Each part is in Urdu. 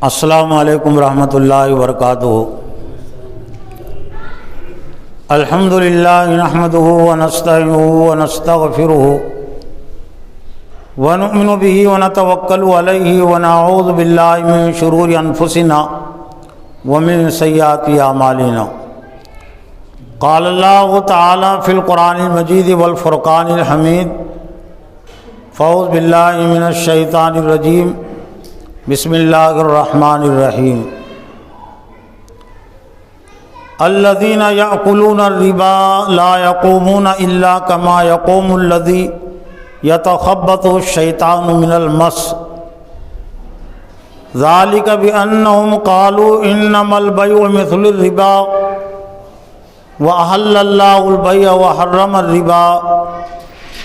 السلام علیکم ورحمۃ اللہ وبرکاتہ۔ الحمد للہ نحمدہ ونستعینہ ونستغفرہ ونؤمن بہ ونتوکل علیہ ونعوذ باللہ من شرور انفسنا ومن سیئات اعمالنا۔ قال اللہ تعالی فی القرآن المجید والفرقان الحمید۔ فاعوذ باللہ من الشیطان الرجیم۔ بسم اللہ الرحمن الرحیم۔ الذین یأکلون الربا لا یقومون الا کما یقوم الذی یتخبطہ الشیطان من المس، ذلک بأنہم قالوا انما البیع مثل الربا وأحل اللہ البیع وحرم الربا،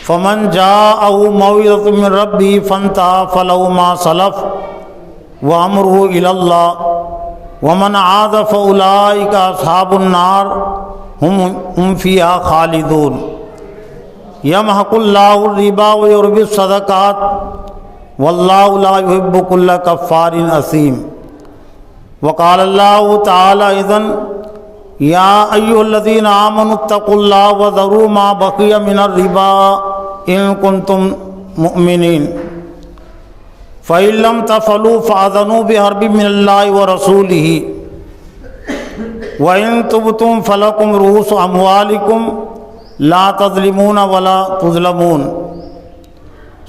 فمن جاءہ موعظۃ من ربہ فانتہی فلہ ما سلف وامرہ الی اللہ ومن عاد فاولئک اصحاب النار ہم فیہا خالدون۔ یمحق اللہ الربا ویربی الصدقات واللہ لا یحب کل کفار اثیم۔ وقال اللہ تعالی اذن یا ایھا الذین آمنوا اتقوا اللہ وذروا ما بقی من الربا ان کنتم مؤمنین، فَإِن لَّمْ تَفْعَلُوا فَأَذَنُوا بِحَرْبٍ مِّنَ اللَّهِ وَرَسُولِهِ وَإِن تُبْتُمْ فَلَكُمْ رُءُوسُ أَمْوَالِكُمْ لَا تَظْلِمُونَ وَلَا تُظْلَمُونَ۔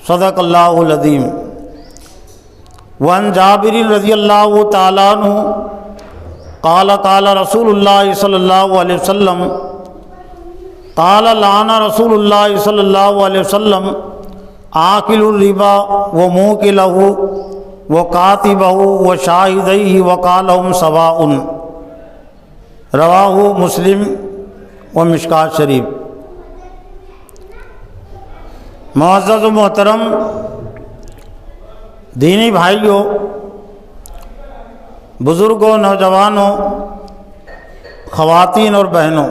صدق اللہ العظیم۔ وعن جابر رضی اللہ تعالیٰ عنہ قال قال رسول اللہ صلی اللہ علیہ وسلم قال لعن رسول اللہ صلی اللہ علیہ وسلم آکل الربا وموکلہ وکاتبہ وشاہدیہ وقالہم سواء۔ رواہ مسلم و مشکوٰۃ شریف۔ معزز و محترم دینی بھائیوں، بزرگوں، نوجوانوں، خواتین اور بہنوں،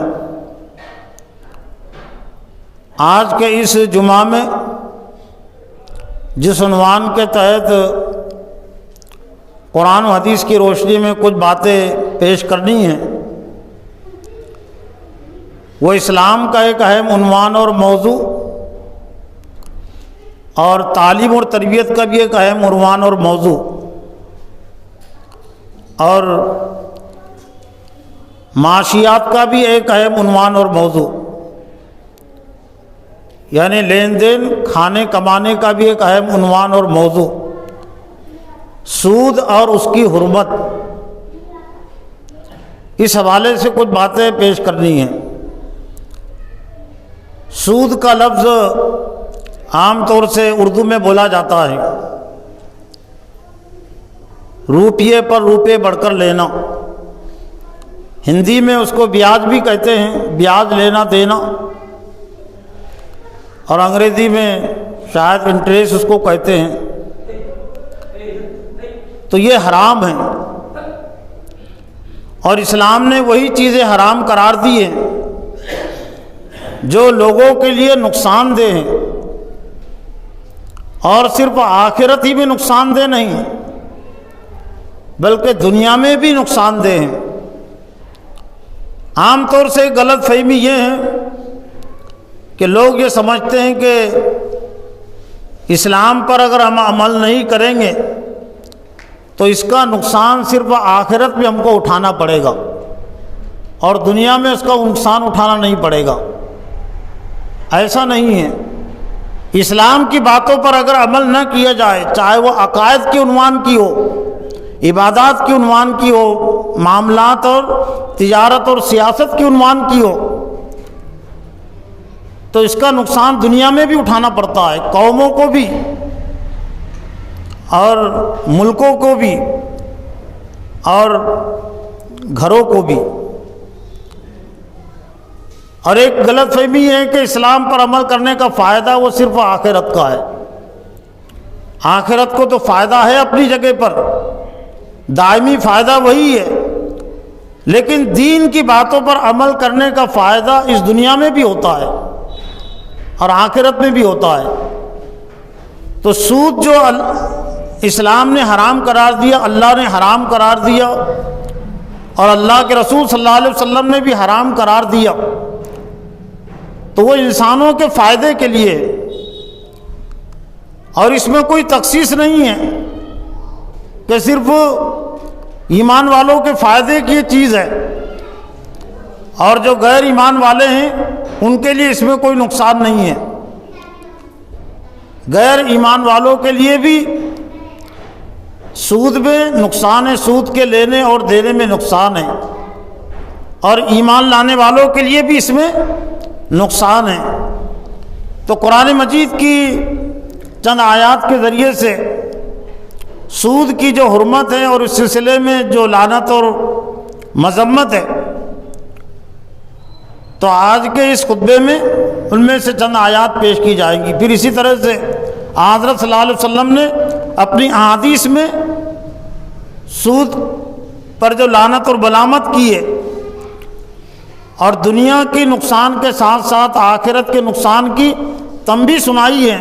آج کے اس جمعہ میں جس عنوان کے تحت قرآن و حدیث کی روشنی میں کچھ باتیں پیش کرنی ہیں، وہ اسلام کا ایک اہم عنوان اور موضوع اور تعلیم اور تربیت کا بھی ایک اہم عنوان اور موضوع اور معاشیات کا بھی ایک اہم عنوان اور موضوع، یعنی لین دین، کھانے کمانے کا بھی ایک اہم عنوان اور موضوع، سود اور اس کی حرمت، اس حوالے سے کچھ باتیں پیش کرنی ہیں۔ سود کا لفظ عام طور سے اردو میں بولا جاتا ہے، روپیے پر روپے بڑھ کر لینا۔ ہندی میں اس کو بیاج بھی کہتے ہیں، بیاج لینا دینا، اور انگریزی میں شاید انٹریسٹ اس کو کہتے ہیں۔ تو یہ حرام ہیں، اور اسلام نے وہی چیزیں حرام قرار دی ہیں جو لوگوں کے لیے نقصان دہ ہیں، اور صرف آخرت ہی میں نقصان دہ نہیں بلکہ دنیا میں بھی نقصان دہ ہیں۔ عام طور سے غلط فہمی یہ ہے کہ لوگ یہ سمجھتے ہیں کہ اسلام پر اگر ہم عمل نہیں کریں گے تو اس کا نقصان صرف آخرت میں ہم کو اٹھانا پڑے گا اور دنیا میں اس کا نقصان اٹھانا نہیں پڑے گا۔ ایسا نہیں ہے۔ اسلام کی باتوں پر اگر عمل نہ کیا جائے، چاہے وہ عقائد کے عنوان کی ہو، عبادات کے عنوان کی ہو، معاملات اور تجارت اور سیاست کے عنوان کی ہو، تو اس کا نقصان دنیا میں بھی اٹھانا پڑتا ہے، قوموں کو بھی اور ملکوں کو بھی اور گھروں کو بھی۔ اور ایک غلط فہمی یہ ہے کہ اسلام پر عمل کرنے کا فائدہ وہ صرف آخرت کا ہے۔ آخرت کو تو فائدہ ہے اپنی جگہ پر، دائمی فائدہ وہی ہے، لیکن دین کی باتوں پر عمل کرنے کا فائدہ اس دنیا میں بھی ہوتا ہے اور آخرت میں بھی ہوتا ہے۔ تو سود جو اسلام نے حرام قرار دیا، اللہ نے حرام قرار دیا، اور اللہ کے رسول صلی اللہ علیہ وسلم نے بھی حرام قرار دیا، تو وہ انسانوں کے فائدے کے لیے، اور اس میں کوئی تخصیص نہیں ہے کہ صرف ایمان والوں کے فائدے کی یہ چیز ہے، اور جو غیر ایمان والے ہیں ان کے لیے اس میں کوئی نقصان نہیں ہے۔ غیر ایمان والوں کے لیے بھی سود میں نقصان ہے، سود کے لینے اور دینے میں نقصان ہے، اور ایمان لانے والوں کے لیے بھی اس میں نقصان ہے۔ تو قرآن مجید کی چند آیات کے ذریعے سے سود کی جو حرمت ہے اور اس سلسلے میں جو لعنت اور مذمت ہے، تو آج کے اس خطبے میں ان میں سے چند آیات پیش کی جائیں گی۔ پھر اسی طرح سے حضرت صلی اللہ علیہ وسلم نے اپنی احادیث میں سود پر جو لعنت اور ملامت کی ہے، اور دنیا کی نقصان کے ساتھ ساتھ آخرت کے نقصان کی تنبیہ سنائی ہے،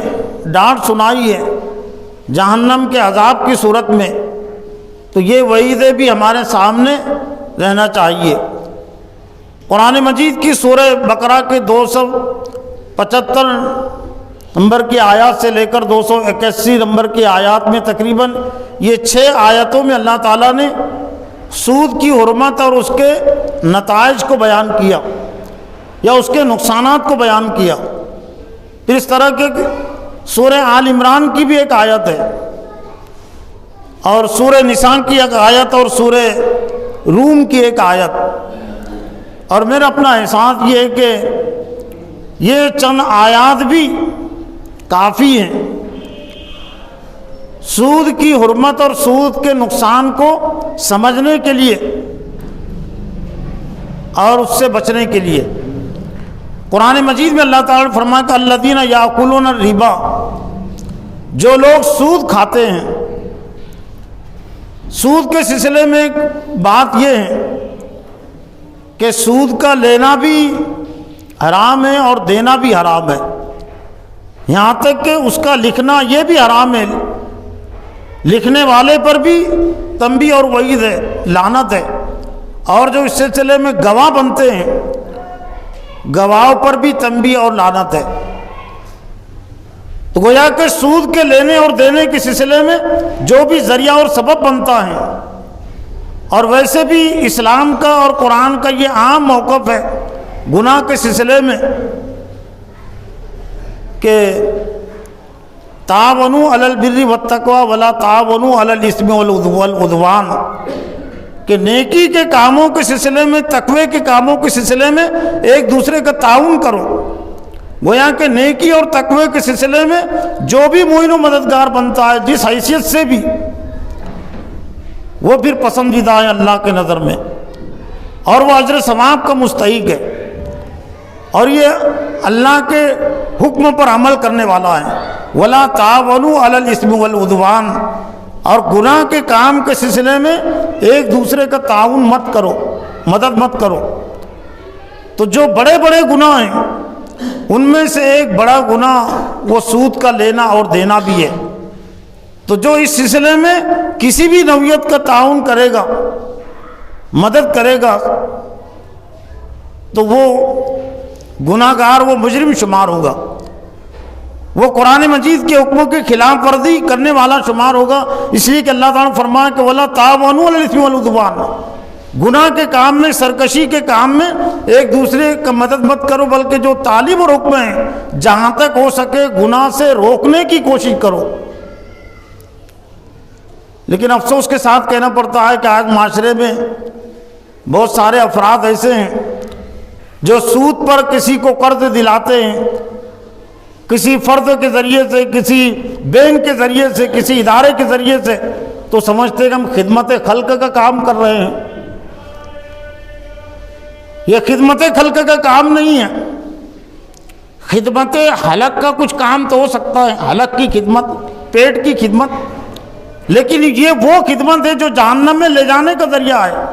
ڈانٹ سنائی ہے جہنم کے عذاب کی صورت میں، تو یہ وعیدیں بھی ہمارے سامنے رہنا چاہیے۔ قرآن مجید کی سورہ بقرہ کے 275 نمبر کی آیات سے لے کر 281 نمبر کی آیات میں تقریباً یہ 6 آیتوں میں اللہ تعالیٰ نے سود کی حرمت اور اس کے نتائج کو بیان کیا، یا اس کے نقصانات کو بیان کیا۔ پھر اس طرح کے سورہ آل عمران کی بھی ایک آیت ہے، اور سورہ نساء کی ایک آیت، اور سورہ روم کی ایک آیت، اور میرا اپنا احساس یہ ہے کہ یہ چند آیات بھی کافی ہیں سود کی حرمت اور سود کے نقصان کو سمجھنے کے لیے اور اس سے بچنے کے لیے۔ قرآن مجید میں اللہ تعالیٰ نے فرمایا کہ الذین یاکلون الربا، جو لوگ سود کھاتے ہیں۔ سود کے سلسلے میں ایک بات یہ ہے کہ سود کا لینا بھی حرام ہے اور دینا بھی حرام ہے، یہاں تک کہ اس کا لکھنا یہ بھی حرام ہے، لکھنے والے پر بھی تنبیہ اور وعید ہے، لعنت ہے، اور جو اس سلسلے میں گواہ بنتے ہیں گواہوں پر بھی تنبیہ اور لعنت ہے۔ تو گویا کہ سود کے لینے اور دینے کے سلسلے میں جو بھی ذریعہ اور سبب بنتا ہے، اور ویسے بھی اسلام کا اور قرآن کا یہ عام موقف ہے گناہ کے سلسلے میں کہ تعاونوا علی البر والتقوی ولا تعاونوا علی الاثم والعدوان، کہ نیکی کے کاموں کے سلسلے میں، تقوی کے کاموں کے سلسلے میں ایک دوسرے کا تعاون کرو۔ گویا کہ نیکی اور تقوی کے سلسلے میں جو بھی معین و مددگار بنتا ہے جس حیثیت سے بھی، وہ پھر پسندیدہ ہے اللہ کے نظر میں، اور وہ اجر ثواب کا مستحق ہے، اور یہ اللہ کے حکم پر عمل کرنے والا ہے۔ ولا تعاونوا علی الاثم والعدوان، اور گناہ کے کام کے سلسلے میں ایک دوسرے کا تعاون مت کرو، مدد مت کرو۔ تو جو بڑے بڑے گناہ ہیں ان میں سے ایک بڑا گناہ وہ سود کا لینا اور دینا بھی ہے۔ تو جو اس سلسلے میں کسی بھی نوعیت کا تعاون کرے گا، مدد کرے گا، تو وہ گناہ گار، وہ مجرم شمار ہوگا، وہ قرآن مجید کے حکموں کی خلاف ورزی کرنے والا شمار ہوگا۔ اس لیے کہ اللہ تعالیٰ نے فرمایا کہ وَلَا تَعَاوَنُوا عَلَى الْإِثْمِ وَالْعُدْوَانِ، گناہ کے کام میں، سرکشی کے کام میں ایک دوسرے کا مدد مت کرو، بلکہ جو تعلیم اور حکم ہیں جہاں تک ہو سکے گناہ سے روکنے کی کوشش کرو۔ لیکن افسوس کے ساتھ کہنا پڑتا ہے کہ آج معاشرے میں بہت سارے افراد ایسے ہیں جو سود پر کسی کو قرض دلاتے ہیں، کسی فرد کے ذریعے سے، کسی بینک کے ذریعے سے، کسی ادارے کے ذریعے سے، تو سمجھتے ہیں کہ ہم خدمت خلق کا کام کر رہے ہیں۔ یہ خدمت خلق کا کام نہیں ہے، خدمت حلق کا کچھ کام تو ہو سکتا ہے، حلق کی خدمت، پیٹ کی خدمت، لیکن یہ وہ خدمت ہے جو جہنم میں لے جانے کا ذریعہ ہے،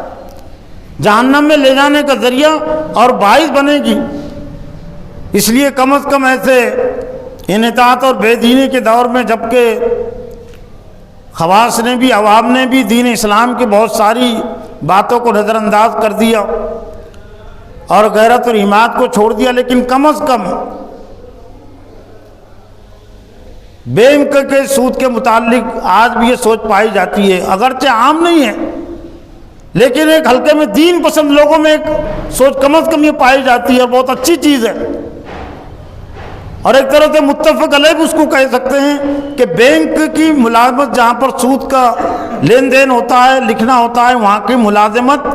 جہنم میں لے جانے کا ذریعہ اور باعث بنے گی۔ اس لیے کم از کم ایسے انحطاط اور بے دینی کے دور میں، جبکہ خواص نے بھی، عوام نے بھی دین اسلام کی بہت ساری باتوں کو نظر انداز کر دیا اور غیرت اور حمایت کو چھوڑ دیا، لیکن کم از کم بینک کے سود کے متعلق آج بھی یہ سوچ پائی جاتی ہے، اگرچہ عام نہیں ہے لیکن ایک حلقے میں دین پسند لوگوں میں ایک سوچ کم از کم یہ پائی جاتی ہے، اور بہت اچھی چیز ہے، اور ایک طرح سے متفق علیہ بھی اس کو کہہ سکتے ہیں کہ بینک کی ملازمت جہاں پر سود کا لین دین ہوتا ہے، لکھنا ہوتا ہے، وہاں کی ملازمت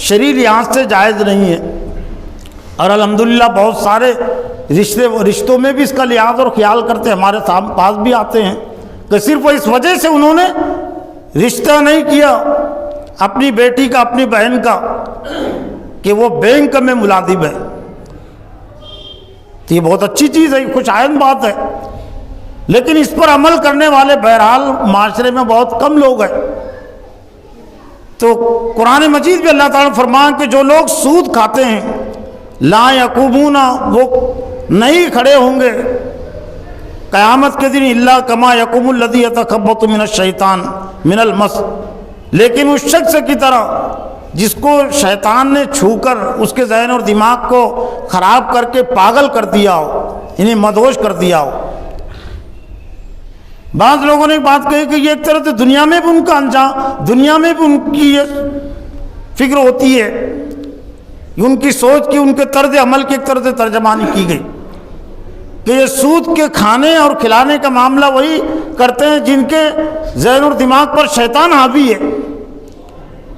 شرعی لحاظ سے جائز نہیں ہے، اور الحمدللہ بہت سارے رشتوں میں بھی اس کا لحاظ اور خیال کرتے ہیں، ہمارے پاس بھی آتے ہیں کہ صرف اس وجہ سے انہوں نے رشتہ نہیں کیا اپنی بیٹی کا، اپنی بہن کا، کہ وہ بینک میں ملازم ہے، تو یہ بہت اچھی چیز ہے، خوش آئند بات ہے، لیکن اس پر عمل کرنے والے بہرحال معاشرے میں بہت کم لوگ ہیں۔ تو قرآن مجید میں اللہ تعالیٰ نے فرمایا کہ جو لوگ سود کھاتے ہیں لا یقومون، وہ نہیں کھڑے ہوں گے قیامت کے دن الا کما یقوم الذی یتخبط من الشیطان من المس، لیکن اس شخص کی طرح جس کو شیطان نے چھو کر اس کے ذہن اور دماغ کو خراب کر کے پاگل کر دیا ہو، انہیں مدہوش کر دیا ہو۔ بعض لوگوں نے بات کہی کہ یہ ایک طرح سے دنیا میں بھی ان کا انجام، دنیا میں بھی ان کی یہ فکر ہوتی ہے، ان کی سوچ کی، ان کے طرز عمل کی ایک طرح سے ترجمانی کی گئی کہ یہ سود کے کھانے اور کھلانے کا معاملہ وہی کرتے ہیں جن کے ذہن اور دماغ پر شیطان حاوی ہے،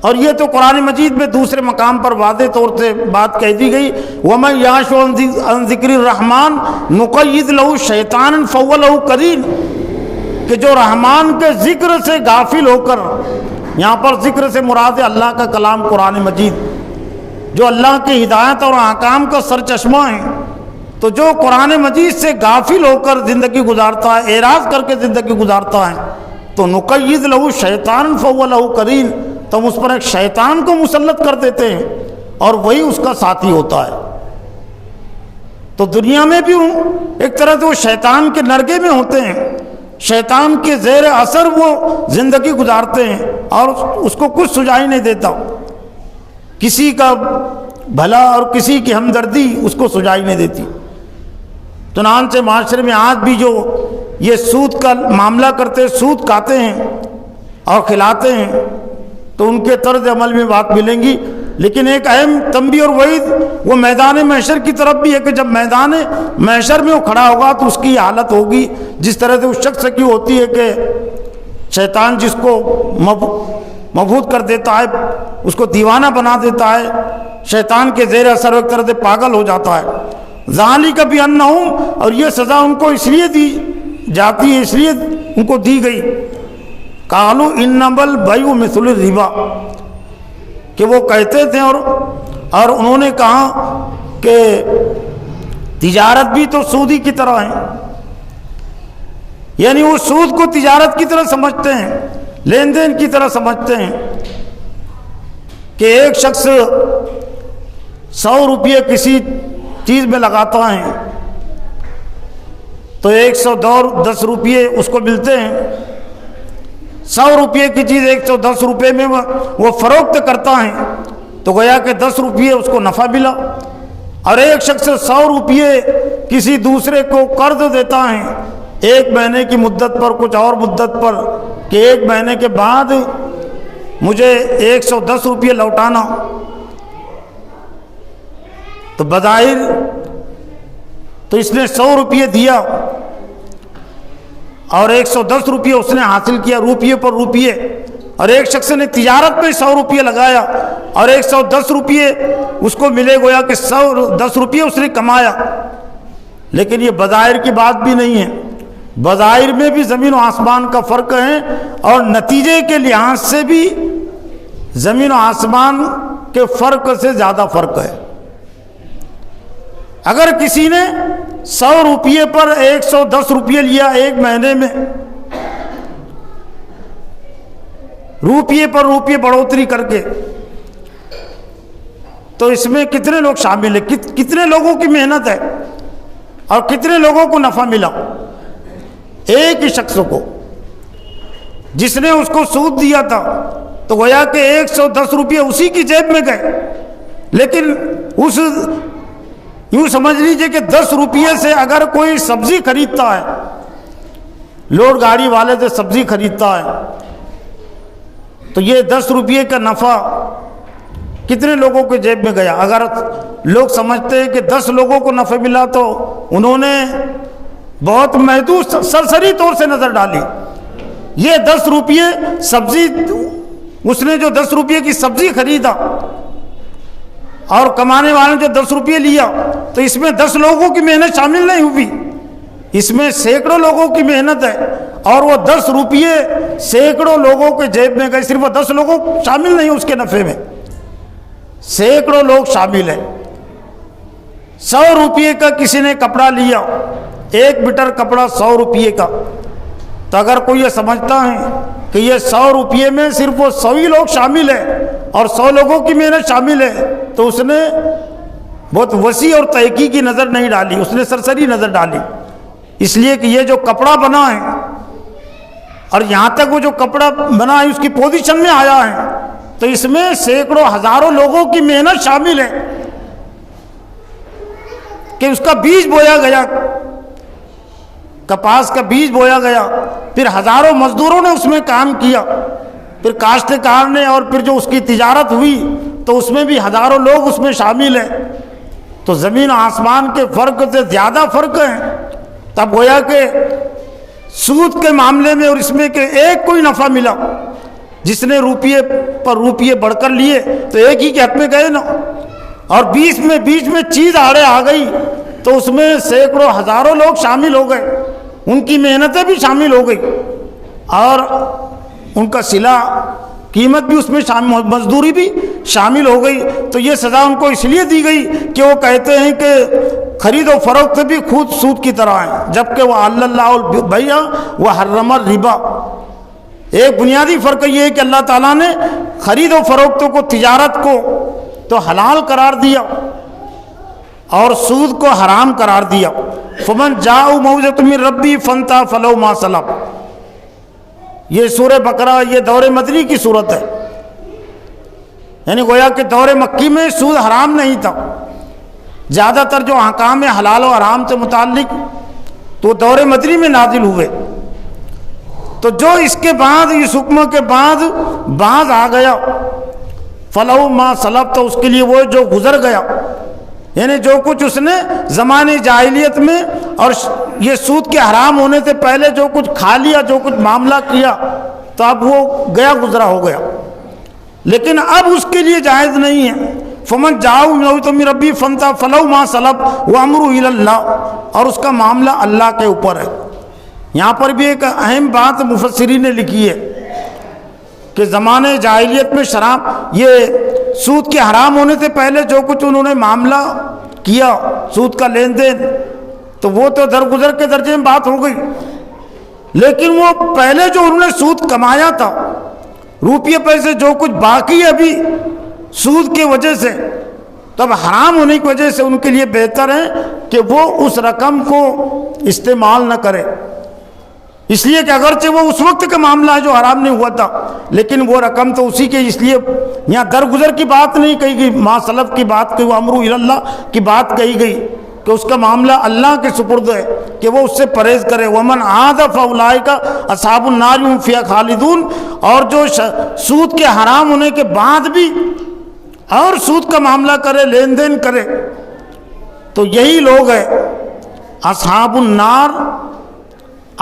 اور یہ تو قرآن مجید میں دوسرے مقام پر واضح طور سے بات کہہ دی گئی وَمَن يَعْشُ عَن ذِكْرِ الرَّحْمَٰنِ نُقَيِّضْ لَهُ شَيْطَانًا فَهُوَ لَهُ قَرِينٌ، کہ جو رحمان کے ذکر سے غافل ہو کر، یہاں پر ذکر سے مراد ہے اللہ کا کلام قرآن مجید، جو اللہ کی ہدایت اور احکام کا سرچشمہ ہے، تو جو قرآن مجید سے غافل ہو کر زندگی گزارتا ہے، اعراض کر کے زندگی گزارتا ہے، تو نقید لہو شیطان فهو له قرین، تو ہم اس پر ایک شیطان کو مسلط کر دیتے ہیں اور وہی اس کا ساتھی ہوتا ہے۔ تو دنیا میں بھی ایک طرح سے وہ شیطان کے نرگے میں ہوتے ہیں، شیطان کے زیر اثر وہ زندگی گزارتے ہیں اور اس کو کچھ سجائی نہیں دیتا، کسی کا بھلا اور کسی کی ہمدردی اس کو سجائی نہیں دیتی۔ چنانچہ معاشرے میں آج بھی جو یہ سود کا معاملہ کرتے، سود کھاتے ہیں اور کھلاتے ہیں، تو ان کے طرز عمل میں بات ملیں گی، لیکن ایک اہم تنبیہ اور وعید وہ میدان محشر کی طرف بھی ہے کہ جب میدان محشر میں وہ کھڑا ہوگا تو اس کی حالت ہوگی جس طرح سے اس شخص کی ہوتی ہے کہ شیطان جس کو مبہوت کر دیتا ہے، اس کو دیوانہ بنا دیتا ہے، شیطان کے زیر اثر ایک طرح سے پاگل ہو جاتا ہے۔ ذالک بانہم، اور یہ سزا ان کو اس لیے دی جاتی ہے، اس لیے ان کو دی گئی، قالوا انما البیع مثل الربا، کہ وہ کہتے تھے اور انہوں نے کہا کہ تجارت بھی تو سودی کی طرح ہے، یعنی وہ سود کو تجارت کی طرح سمجھتے ہیں، لین دین کی طرح سمجھتے ہیں کہ ایک شخص 100 روپے کسی چیز میں لگاتا ہے تو 110 روپے اس کو ملتے ہیں، 100 روپے کی چیز 110 روپے میں وہ فروخت کرتا ہے تو گویا کہ 10 روپے اس کو نفع ملا، اور ایک شخص 100 روپے کسی دوسرے کو قرض دیتا ہے 1 مہینے کی مدت پر، کچھ اور مدت پر، کہ 1 مہینے کے بعد مجھے 110 روپے لوٹانا، تو بظاہر تو اس نے 100 روپے دیا اور 110 روپے اس نے حاصل کیا، روپیے پر روپیے، اور ایک شخص نے تجارت میں 100 روپے لگایا اور 110 روپے اس کو ملے، گویا کہ 110 روپے اس نے کمایا، لیکن یہ بظاہر کی بات بھی نہیں ہے، بظاہر میں بھی زمین و آسمان کا فرق ہے، اور نتیجے کے لحاظ سے بھی زمین و آسمان کے فرق سے زیادہ فرق ہے۔ اگر کسی نے 100 روپے پر 110 روپے لیا 1 مہینے میں، روپیے پر روپیے بڑھوتری کر کے، تو اس میں کتنے لوگ شامل ہیں، کتنے لوگوں کی محنت ہے اور کتنے لوگوں کو نفع ملا؟ ایک ہی شخص کو جس نے اس کو سود دیا تھا تو گویا کہ 110 روپئے اسی کی جیب میں گئے، لیکن یوں سمجھ لیجئے کہ 10 روپئے سے اگر کوئی سبزی خریدتا ہے، لوڈ گاڑی والے سے سبزی خریدتا ہے، تو یہ 10 روپئے کا نفع کتنے لوگوں کے جیب میں گیا؟ اگر لوگ سمجھتے ہیں کہ 10 لوگوں کو نفع ملا تو انہوں نے بہت محدود سرسری طور سے نظر ڈالی۔ یہ 10 روپئے سبزی، اس نے جو 10 روپئے کی سبزی خریدا اور کمانے والے نے جو 10 روپئے لیا، تو اس میں 10 لوگوں کی محنت شامل نہیں ہوئی، اس میں سینکڑوں لوگوں کی محنت ہے، اور وہ 10 روپئے سینکڑوں لوگوں کے جیب میں گئے، صرف وہ 10 لوگوں شامل نہیں اس کے نفع میں، سینکڑوں لوگ شامل ہیں۔ 100 روپئے کا کسی نے کپڑا لیا، 1 میٹر کپڑا 100 روپئے کا، تو اگر کوئی یہ سمجھتا ہے کہ یہ 100 روپئے میں صرف وہ 100 ہی لوگ شامل ہیں اور 100 لوگوں کی محنت شامل ہے، تو اس نے بہت وسیع اور تحقیقی نظر نہیں ڈالی، اس نے سرسری نظر ڈالی۔ اس لیے کہ یہ جو کپڑا بنا ہے اور یہاں تک وہ جو کپڑا بنا ہے اس کی پوزیشن میں آیا ہے، تو اس میں سینکڑوں ہزاروں لوگوں کی محنت شامل ہے کہ اس کا بیج بویا گیا، کپاس کا بیج بویا گیا، پھر ہزاروں مزدوروں نے اس میں کام کیا، پھر کاشتکار نے، اور پھر جو اس کی تجارت ہوئی تو اس میں بھی ہزاروں لوگ اس میں شامل ہیں۔ تو زمین و آسمان کے فرق سے زیادہ فرق ہے۔ تب گویا کہ سود کے معاملے میں اور اس میں کہ ایک کوئی نفع ملا، جس نے روپیے پر روپیے بڑھ کر لیے تو ایک ہی کے حق میں گئے نا، اور بیچ میں چیز آڑے آ گئی تو اس میں سینکڑوں ہزاروں لوگ شامل ہو گئے، ان کی محنتیں بھی شامل ہو گئی، اور ان کا صلہ قیمت بھی اس میں شامل، مزدوری بھی شامل ہو گئی۔ تو یہ سزا ان کو اس لیے دی گئی کہ وہ کہتے ہیں کہ خرید و فروخت بھی خود سود کی طرح ہیں، جبکہ وہ اللہ البیع وحرم الربا۔ ایک بنیادی فرق یہ ہے کہ اللہ تعالیٰ نے خرید و فروخت کو، تجارت کو تو حلال قرار دیا اور سود کو حرام قرار دیا۔ فمن جاء موعظۃ من ربی فانتهى فلہ ما سلف۔ یہ سورہ بقرہ، یہ دور مدنی کی صورت ہے، یعنی گویا کہ دور مکی میں سود حرام نہیں تھا۔ زیادہ تر جو احکام حلال و حرام سے متعلق تو دور مدنی میں نازل ہوئے، تو جو اس کے بعد، اس حکم کے بعد بعض آ گیا، فلہ ما سلف، تو اس کے لیے وہ جو گزر گیا، یعنی جو کچھ اس نے زمانے جاہلیت میں اور یہ سود کے حرام ہونے سے پہلے جو کچھ کھا لیا، جو کچھ معاملہ کیا، تو اب وہ گیا گزرا ہو گیا، لیکن اب اس کے لیے جائز نہیں ہے۔ فمن جاء موعظۃ من ربی فانتهى فلہ ما سلف وامرہ الی اللہ، اور اس کا معاملہ اللہ کے اوپر ہے۔ یہاں پر بھی ایک اہم بات مفسرین نے لکھی ہے کہ زمانے جاہلیت میں شراب، یہ سود کے حرام ہونے سے پہلے جو کچھ انہوں نے معاملہ کیا، سود کا لین دین، تو وہ تو درگزر کے درجے میں بات ہو گئی، لیکن وہ پہلے جو انہوں نے سود کمایا تھا، روپیے پیسے جو کچھ باقی ہے ابھی سود کی وجہ سے، تب حرام ہونے کی وجہ سے ان کے لیے بہتر ہے کہ وہ اس رقم کو استعمال نہ کرے، اس لیے کہ اگرچہ وہ اس وقت کا معاملہ ہے جو حرام نہیں ہوا تھا، لیکن وہ رقم تو اسی کے، اس لیے یہاں درگزر کی بات نہیں کہی گئی، ما سلف کی بات کہی، امرہ الی اللہ کی بات کہی گئی کہ اس کا معاملہ اللہ کے سپرد ہے کہ وہ اس سے پرہیز کرے۔ ومن عاد فاولئک اصحاب النار هم فیہا خالدون، اور جو سود کے حرام ہونے کے بعد بھی اور سود کا معاملہ کرے، لین دین کرے، تو یہی لوگ ہیں اصحاب النار،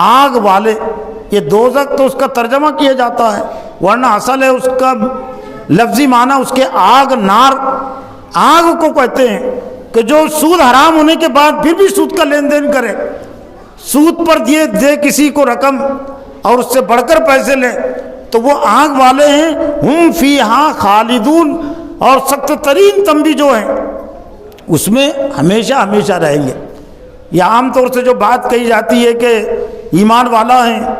آگ والے۔ یہ دوزخ تو اس کا ترجمہ کیا جاتا ہے، ورنہ اصل ہے اس کا لفظی معنی اس کے آگ، نار، آگ کو کہتے ہیں کہ جو سود حرام ہونے کے بعد پھر بھی سود کا لین دین کرے، سود پر دے کسی کو رقم اور اس سے بڑھ کر پیسے لے، تو وہ آگ والے ہیں، ہم فیہا خالدون، اور سخت ترین تنبیہ جو ہے اس میں ہمیشہ ہمیشہ رہیں گے۔ یہ عام طور سے جو بات کہی جاتی ہے کہ ایمان والا ہیں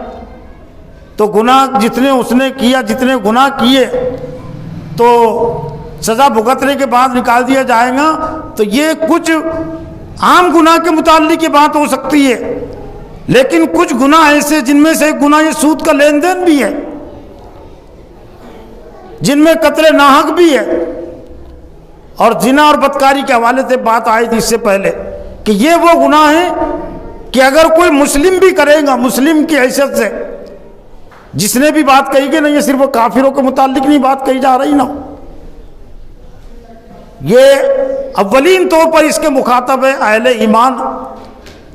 تو گناہ جتنے اس نے کیا، جتنے گناہ کیے تو سزا بھگتنے کے بعد نکال دیا جائے گا، تو یہ کچھ عام گناہ کے متعلق یہ بات ہو سکتی ہے، لیکن کچھ گناہ ایسے جن میں سے ایک گناہ یہ سود کا لین دین بھی ہے، جن میں قتل ناحق بھی ہے، اور زنا اور بدکاری کے حوالے سے بات آئی تھی اس سے پہلے کہ یہ وہ گناہ ہیں کہ اگر کوئی مسلم بھی کرے گا، مسلم کی حیثیت سے، جس نے بھی بات کہی کہ نہیں یہ صرف کافروں کے متعلق نہیں بات کہی جا رہی نا، یہ اولین طور پر اس کے مخاطب ہے اہل ایمان۔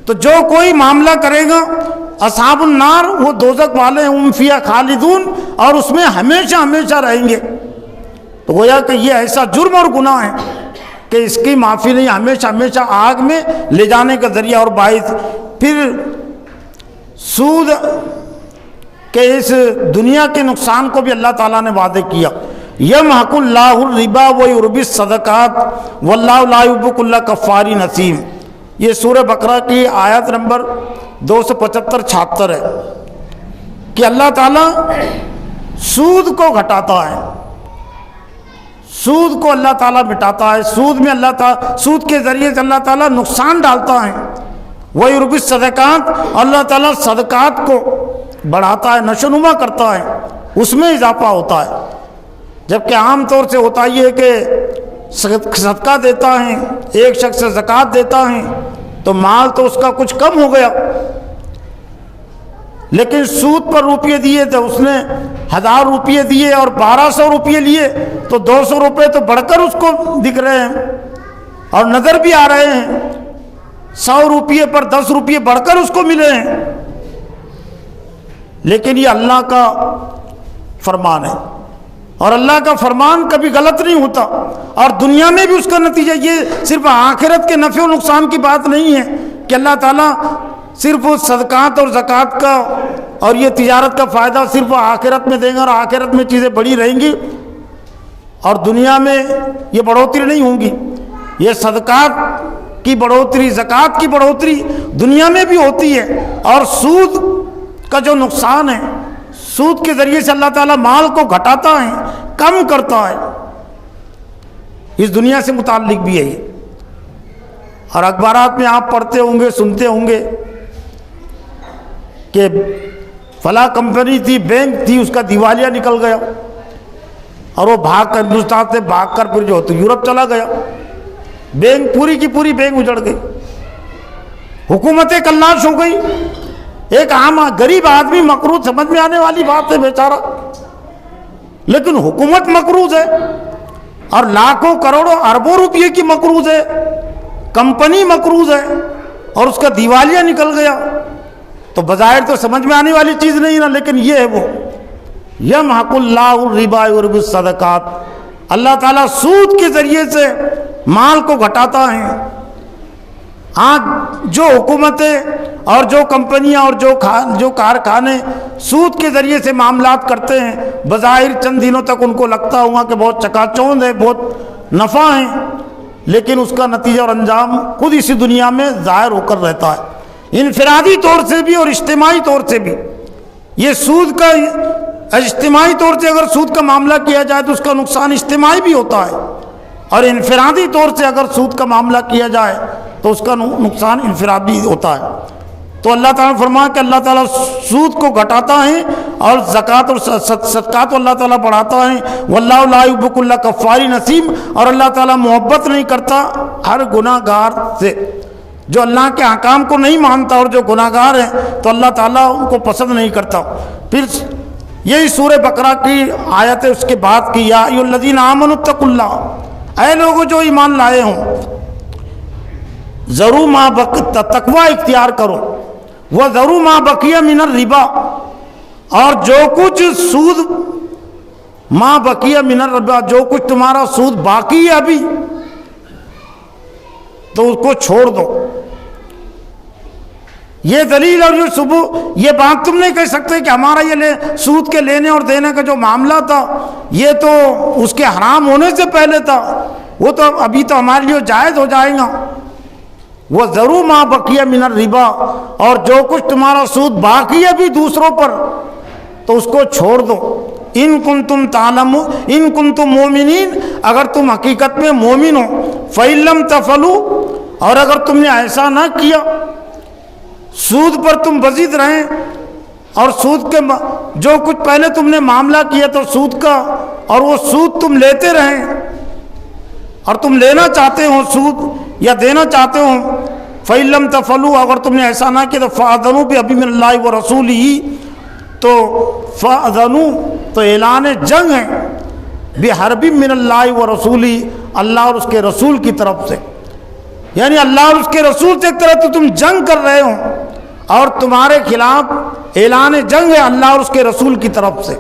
تو جو کوئی معاملہ کرے گا اصحاب النار، وہ دوزخ والے ہیں، ہم فیہا خالدون، اور اس میں ہمیشہ ہمیشہ رہیں گے۔ تو گویا کہ یہ ایسا جرم اور گناہ ہے کہ اس کی معافی نہیں، ہمیشہ ہمیشہ آگ میں لے جانے کا ذریعہ اور باعث۔ پھر سود کے اس دنیا کے نقصان کو بھی اللہ تعالیٰ نے واضح کیا، یمحق اللہ الربا ویربی الصدقات واللہ لا یحب کل کفار اثیم۔ یہ سورہ بقرہ کی آیت نمبر 275-76 ہے کہ اللہ تعالیٰ سود کو گھٹاتا ہے، سود کو اللہ تعالیٰ مٹاتا ہے، سود میں اللہ تعالیٰ، سود کے ذریعے سے اللہ تعالیٰ نقصان ڈالتا ہے۔ ویربی الصدقات، اللہ تعالیٰ صدقات کو بڑھاتا ہے، نشوونما کرتا ہے، اس میں اضافہ ہوتا ہے۔ جبکہ عام طور سے ہوتا یہ ہے کہ صدقہ دیتا ہے، ایک شخص سے زکوٰۃ دیتا ہے تو مال تو اس کا کچھ کم ہو گیا، لیکن سود پر روپیے دیے تو اس نے 1000 روپیے دیے اور 1200 روپیے لیے تو 200 روپے تو بڑھ کر اس کو دکھ رہے ہیں اور نظر بھی آ رہے ہیں، 100 روپیے پر 10 روپیے بڑھ کر اس کو ملے ہیں۔ لیکن یہ اللہ کا فرمان ہے، اور اللہ کا فرمان کبھی غلط نہیں ہوتا، اور دنیا میں بھی اس کا نتیجہ، یہ صرف آخرت کے نفع و نقصان کی بات نہیں ہے کہ اللہ تعالیٰ صرف صدقات اور زکوٰۃ کا اور یہ تجارت کا فائدہ صرف آخرت میں دیں گا اور آخرت میں چیزیں بڑی رہیں گی اور دنیا میں یہ بڑھوتری نہیں ہوں گی۔ یہ صدقات کی بڑھوتری، زکوٰۃ کی بڑھوتری دنیا میں بھی ہوتی ہے، اور سود کا جو نقصان ہے، سود کے ذریعے سے اللہ تعالیٰ مال کو گھٹاتا ہے، کم کرتا ہے، اس دنیا سے متعلق بھی ہے یہ۔ اور اخبارات میں آپ پڑھتے ہوں گے، سنتے ہوں گے کہ فلاں کمپنی تھی، بینک تھی، اس کا دیوالیہ نکل گیا اور وہ بھاگ کر ہندوستان سے بھاگ کر پھر جو تو یورپ چلا گیا، بینک پوری کی پوری بینک اجڑ گئی، حکومتیں کلناش ہو گئی۔ ایک عام غریب آدمی مقروض، سمجھ میں آنے والی بات ہے بیچارہ، لیکن حکومت مقروض ہے اور لاکھوں کروڑوں اربوں روپے کی مقروض ہے، کمپنی مقروض ہے اور اس کا دیوالیہ نکل گیا، تو بظاہر تو سمجھ میں آنے والی چیز نہیں نا، لیکن یہ ہے وہ یمحق اللہ الربا ویربی الصدقات، اللہ تعالیٰ سود کے ذریعے سے مال کو گھٹاتا ہے۔ جو حکومتیں اور جو کمپنیاں اور جو کارخانے سود کے ذریعے سے معاملات کرتے ہیں، بظاہر چند دنوں تک ان کو لگتا ہوگا کہ بہت چکا چوند ہے، بہت نفع ہے، لیکن اس کا نتیجہ اور انجام خود اسی دنیا میں ظاہر ہو کر رہتا ہے، انفرادی طور سے بھی اور اجتماعی طور سے بھی۔ یہ سود کا اجتماعی طور سے اگر سود کا معاملہ کیا جائے تو اس کا نقصان اجتماعی بھی ہوتا ہے، اور انفرادی طور سے اگر سود کا معاملہ کیا جائے تو اس کا نقصان انفرادی ہوتا ہے۔ تو اللہ تعالیٰ نے فرمایا کہ اللہ تعالیٰ سود کو گھٹاتا ہے اور زکوٰۃ اور صدقات کو اللہ تعالیٰ بڑھاتا ہے۔ واللہ لا یحب کل کفار اثیم، اور اللہ تعالیٰ محبت نہیں کرتا ہر گناہ گار سے، جو اللہ کے احکام کو نہیں مانتا اور جو گناہ گار ہیں تو اللہ تعالیٰ ان کو پسند نہیں کرتا۔ پھر یہی سورہ بقرہ کی آیت ہے، اس کے بعد کی یا ایھا الذین آمنوا اتقوا اللہ، اے لوگوں جو ایمان لائے ہوں، ضرور ما تقوی اختیار کرو، وہ ضرور ما بقیہ من الربا، اور جو کچھ سود، ما بقیہ من الربا، جو کچھ تمہارا سود باقی ہے ابھی تو اس کو چھوڑ دو۔ یہ دلیل اور یہ بات تم نہیں کہہ سکتے کہ ہمارا یہ سود کے لینے اور دینے کا جو معاملہ تھا یہ تو اس کے حرام ہونے سے پہلے تھا، وہ تو ابھی تو ہمارے لیے جائز ہو جائے گا۔ وہ ضرور ما بقیہ من الربا، اور جو کچھ تمہارا سود باقی ہے بھی دوسروں پر تو اس کو چھوڑ دو۔ ان کنتم تعلمون، ان کنتم مومنین، اگر تم حقیقت میں مومن ہو۔ فإن لم تفعلوا، اور اگر تم نے ایسا نہ کیا، سود پر تم بزید رہیں اور سود کے جو کچھ پہلے تم نے معاملہ کیا تو سود کا اور وہ سود تم لیتے رہیں اور تم لینا چاہتے ہو سود یا دینا چاہتے ہو، فَإِن لَّمْ تَفْعَلُوا، اگر تم نے ایسا نہ کیا تو فَأَذَنُوا بِحَرْبٍ مِّنَ اللَّهِ وَرَسُولِهِ، تو فَأَذَنُوا تو اعلان جنگ ہے، بِحَرْبٍ مِّنَ اللَّهِ وَرَسُولِهِ، اللہ اور اس کے رسول کی طرف سے، یعنی اللہ اور اس کے رسول سے ایک طرح تو تم جنگ کر رہے ہو اور تمہارے خلاف اعلان جنگ ہے اللہ اور اس کے رسول کی طرف سے۔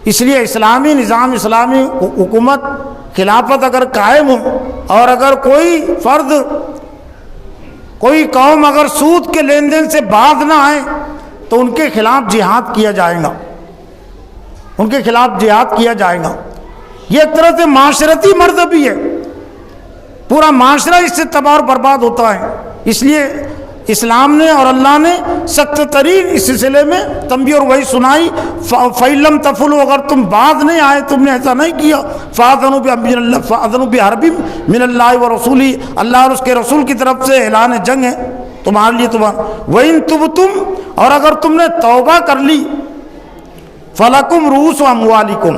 اس لیے اسلامی نظام، اسلامی حکومت، خلافت اگر قائم ہو اور اگر کوئی فرد، کوئی قوم اگر سود کے لین دین سے باز نہ آئے تو ان کے خلاف جہاد کیا جائے گا، ان کے خلاف جہاد کیا جائے گا۔ یہ ایک طرح سے معاشرتی مرض بھی ہے، پورا معاشرہ اس سے تباہ اور برباد ہوتا ہے۔ اس لیے اسلام نے اور اللہ نے سخت ترین اس سلسلے میں تنبیہ اور وحی سنائی، فَإِن لَّمْ تَفْعَلُوا، اگر تم باز نہیں آئے، تم نے ایسا نہیں کیا، فَأَذَنُوا بِحَرْبٍ مِّنَ اللَّهِ وَرَسُولِهِ، اللہ اور اس کے رسول کی طرف سے اعلان جنگ ہے تمہارے لیے۔ وَإِن تُبْتُمْ، اور اگر تم نے توبہ کر لی، فَلَكُمْ رُءُوسُ أَمْوَالِكُمْ،